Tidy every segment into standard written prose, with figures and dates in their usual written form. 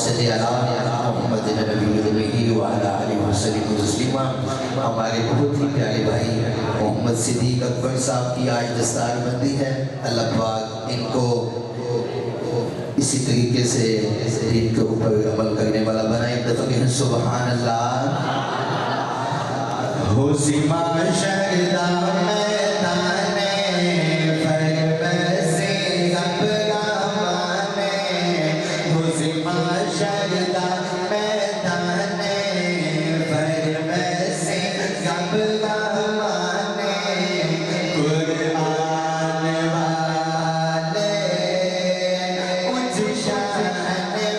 صلی علی محمد نبی الامی وعلی آلہ وسلم تسلیما۔ ہمارے بہت ہی پیارے بھائی محمد صدیق اکبر صاحب کی آج دستار بندی ہے۔ اللہ پاک ان کو اسی طریقے سے دین کے اوپر عمل کرنے والا بنائے۔ ایک دفعہ کہیں سبحان اللہ۔ ہو سیما شہدہ میدان فربسی گبگانے، ہو سیما شہدہ میدان فربسی گبگانے، قرآن والے اونچ شان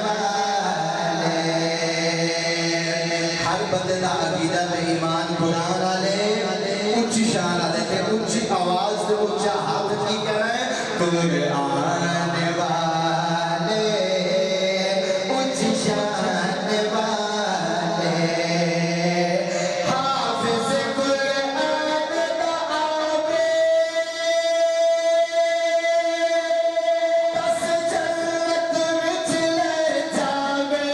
والے، ہر بندہ عقیدہ میں ایمان قرآن والے اونچ شان والے کہ اونچی آواز سے اونچا ہاتھ کی کریں، قرآن والے اونچ شان والے، حافظ قرآن دا آوے بس جنت وچ لے جاوے،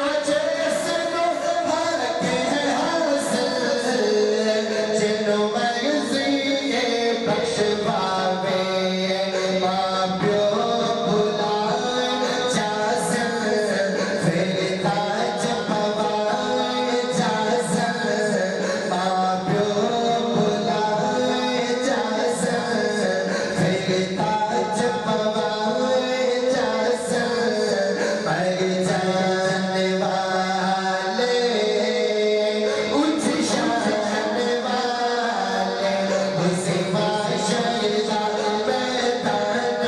اج اس کو ہر کے حاصل جنوں مرضی بخش پاوے، ماں پیو بلائے جاسن پھر تاج پوائے جاسن، ماں پیو بلائے جاسن پھر تاج پوائے جاسن، مر جانے والے اونچ شان والے، حسیما شہدہ میدان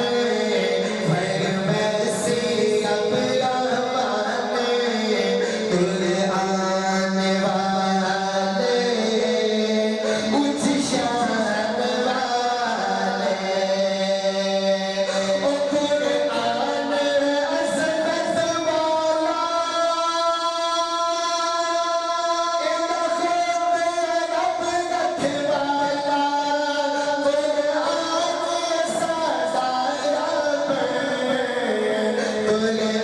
فربسی گبگانے، قرآن والے اونچ شان والے، او قرآن عظمت والا، اندہ خود رب رکھ والا، قرآن سادہ رب، قرآن